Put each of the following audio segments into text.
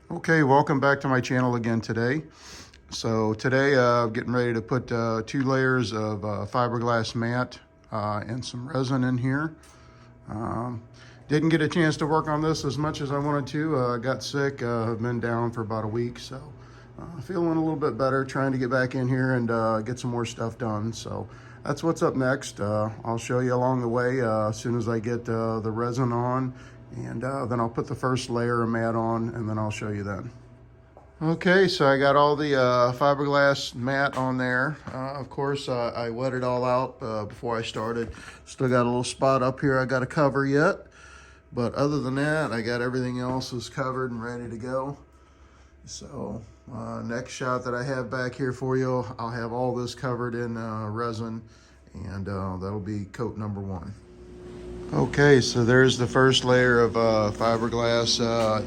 Okay, welcome back to my channel again today. So today getting ready to put 2 layers of fiberglass mat and some resin in here. Didn't get a chance to work on this as much as I wanted to. Got sick, I've been down for about a week, so feeling a little bit better, trying to get back in here and get some more stuff done. So that's what's up next. I'll show you along the way as soon as I get the resin on, and then I'll put the first layer of mat on, and then I'll show you then. Okay, so I got all the fiberglass mat on there. Of course, I wet it all out before I started. Still got a little spot up here I got to cover yet. But other than that, I got everything else is covered and ready to go. So next shot that I have back here for you, I'll have all this covered in resin, and that'll be coat number 1. Okay, so there's the first layer of fiberglass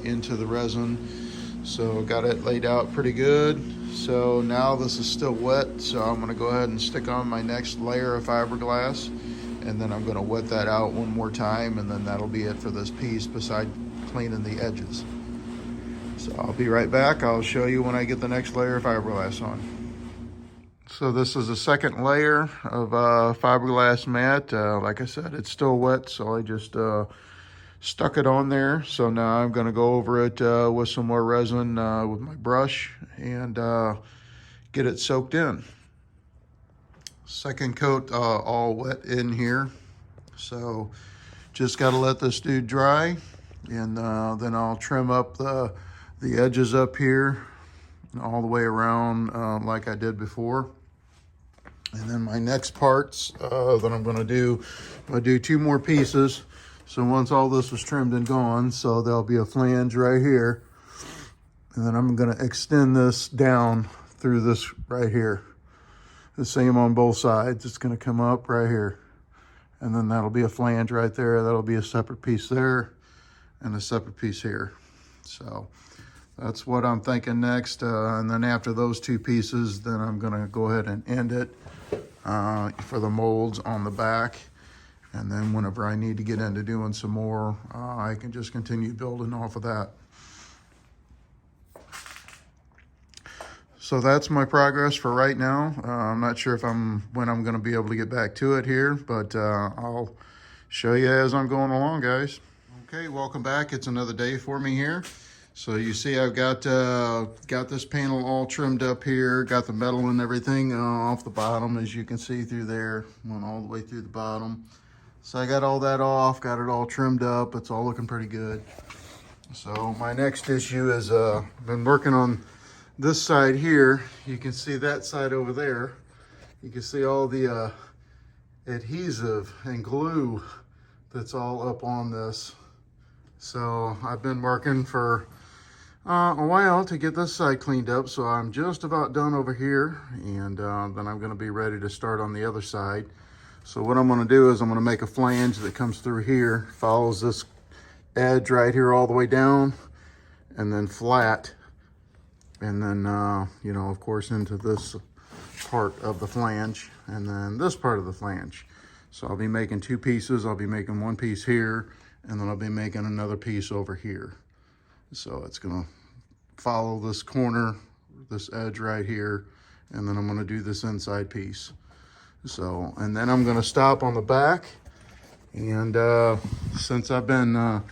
into the resin. So got it laid out pretty good. So now this is still wet, so I'm gonna go ahead and stick on my next layer of fiberglass, and then I'm gonna wet that out one more time, and then that'll be it for this piece beside cleaning the edges. So I'll be right back. I'll show you when I get the next layer of fiberglass on. So this is the second layer of fiberglass mat. Like I said, it's still wet, so I just stuck it on there. So now I'm going to go over it with some more resin with my brush and get it soaked in. Second coat all wet in here. So just got to let this dude dry, and then I'll trim up the edges up here all the way around like I did before. And then my next parts that I'm going to do 2 more pieces. So once all this was trimmed and gone, so there'll be a flange right here. And then I'm gonna extend this down through this right here. The same on both sides. It's gonna come up right here. And then that'll be a flange right there. That'll be a separate piece there and a separate piece here. So that's what I'm thinking next. And then after those 2 pieces, then I'm gonna go ahead and end it for the molds on the back. And then whenever I need to get into doing some more, I can just continue building off of that. So that's my progress for right now. I'm not sure when I'm gonna be able to get back to it here, but I'll show you as I'm going along, guys. Okay, welcome back. It's another day for me here. So you see I've got this panel all trimmed up here, got the metal and everything off the bottom, as you can see through there, went all the way through the bottom. So I got all that off, got it all trimmed up. It's all looking pretty good. So my next issue is been working on this side here. You can see that side over there. You can see all the adhesive and glue that's all up on this. So I've been working for a while to get this side cleaned up. So I'm just about done over here, and then I'm gonna be ready to start on the other side. So what I'm gonna do is I'm gonna make a flange that comes through here, follows this edge right here all the way down, and then flat, and then, you know, of course, into this part of the flange, and then this part of the flange. So I'll be making 2 pieces. I'll be making 1 piece here, and then I'll be making another piece over here. So it's gonna follow this corner, this edge right here, and then I'm gonna do this inside piece. So, and then I'm gonna stop on the back. And since I've been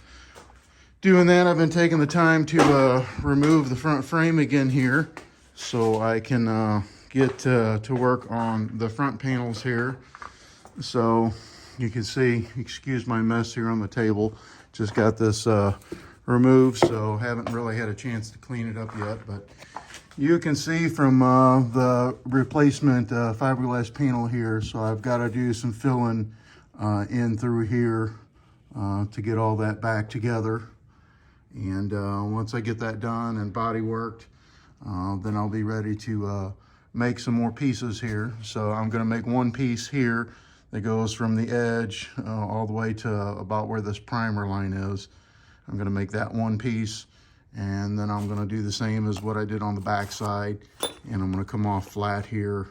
doing that, I've been taking the time to remove the front frame again here, so I can get to work on the front panels here. So you can see, excuse my mess here on the table, just got this removed, so haven't really had a chance to clean it up yet, but you can see from the replacement fiberglass panel here, so I've got to do some filling in through here to get all that back together. And once I get that done and body worked, then I'll be ready to make some more pieces here. So I'm going to make 1 piece here that goes from the edge all the way to about where this primer line is. I'm going to make that 1 piece. And then I'm gonna do the same as what I did on the back side, and I'm gonna come off flat here.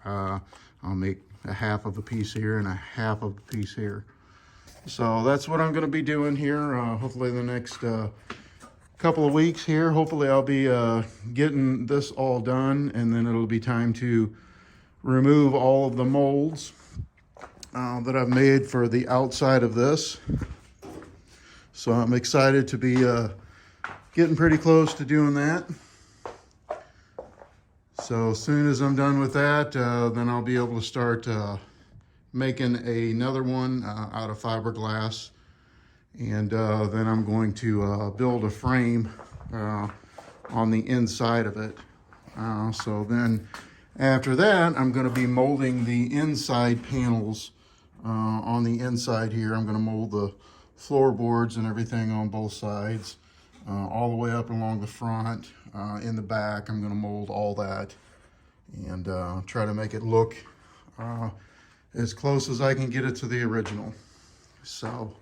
I'll make a half of a piece here and a half of a piece here. So that's what I'm gonna be doing here. Hopefully the next couple of weeks here. Hopefully I'll be getting this all done, and then it'll be time to remove all of the molds that I've made for the outside of this. So I'm excited to be getting pretty close to doing that. So as soon as I'm done with that, then I'll be able to start making another one out of fiberglass. And then I'm going to build a frame on the inside of it. So then after that, I'm going to be molding the inside panels on the inside here. I'm going to mold the floorboards and everything on both sides, all the way up along the front. In the back, I'm going to mold all that and try to make it look as close as I can get it to the original. So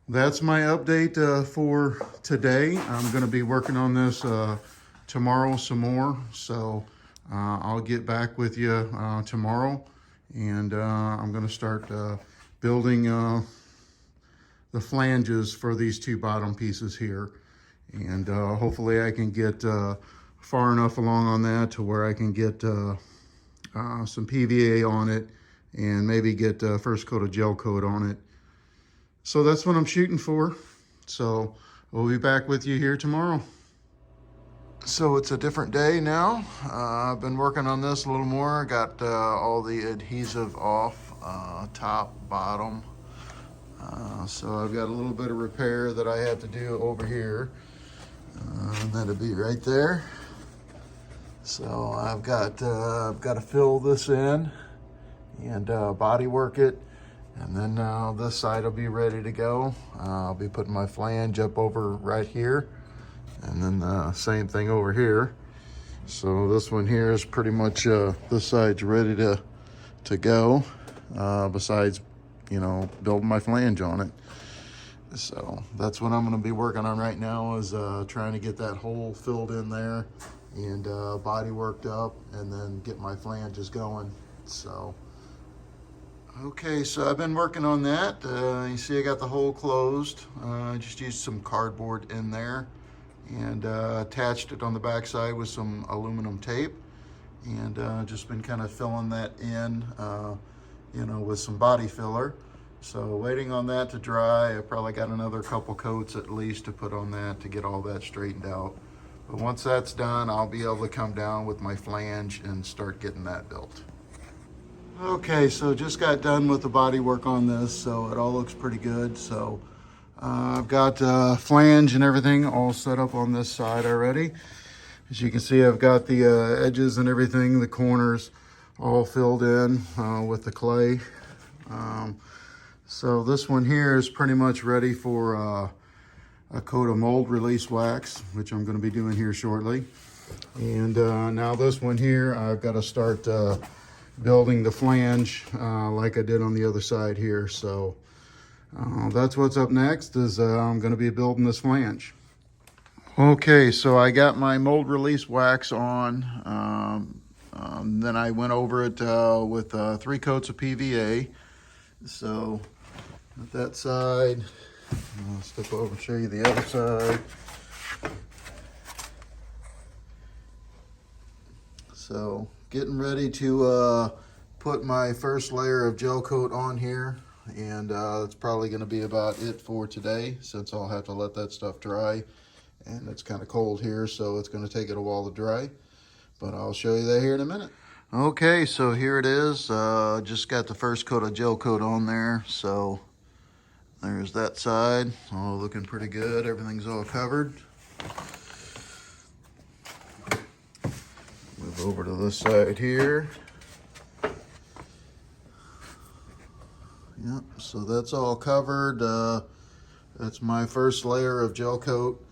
that's my update for today. I'm going to be working on this tomorrow some more. So I'll get back with you tomorrow, and I'm going to start building the flanges for these two bottom pieces here. And hopefully I can get far enough along on that to where I can get some PVA on it and maybe get first coat of gel coat on it. So that's what I'm shooting for. So we'll be back with you here tomorrow. So it's a different day now. I've been working on this a little more. Got all the adhesive off, top, bottom. So I've got a little bit of repair that I have to do over here. That'll be right there. So I've got to fill this in and body work it, and then this side will be ready to go. I'll be putting my flange up over right here, and then same thing over here. So this one here is pretty much this side's ready to go. Besides, you know, building my flange on it. So that's what I'm going to be working on right now, is trying to get that hole filled in there and body worked up, and then get my flanges going. So okay, so I've been working on that. You see I got the hole closed. I just used some cardboard in there and attached it on the back side with some aluminum tape, and just been kind of filling that in, you know, with some body filler. So waiting on that to dry. I probably got another couple coats at least to put on that to get all that straightened out. But once that's done, I'll be able to come down with my flange and start getting that built. Okay, so just got done with the body work on this, so it all looks pretty good. So I've got flange and everything all set up on this side already. As you can see, I've got the edges and everything, the corners all filled in with the clay. So this one here is pretty much ready for a coat of mold release wax, which I'm going to be doing here shortly. And now this one here, I've got to start building the flange like I did on the other side here. So that's what's up next, is I'm going to be building this flange. Okay, so I got my mold release wax on. Then I went over it with 3 coats of PVA. So with that side, I'll step over and show you the other side. So getting ready to put my first layer of gel coat on here, and that's probably going to be about it for today, since I'll have to let that stuff dry, and it's kind of cold here, so it's going to take it a while to dry, but I'll show you that here in a minute. Okay, so here it is. Just got the first coat of gel coat on there, so there's that side, all looking pretty good. Everything's all covered. Move over to this side here. Yep, so that's all covered. That's my first layer of gel coat.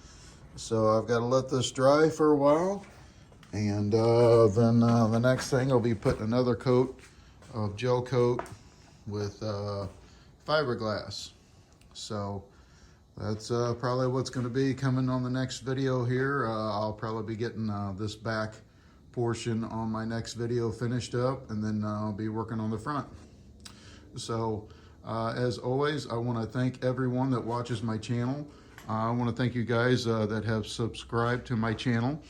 So I've got to let this dry for a while. And then the next thing, I'll be putting another coat of gel coat with fiberglass. So that's probably what's going to be coming on the next video here. I'll probably be getting this back portion on my next video finished up, and then I'll be working on the front. So as always, I want to thank everyone that watches my channel. I want to thank you guys that have subscribed to my channel.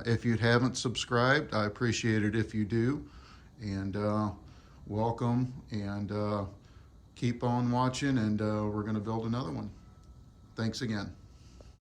If you haven't subscribed, I appreciate it if you do. And welcome, and keep on watching, and we're going to build another one. Thanks again.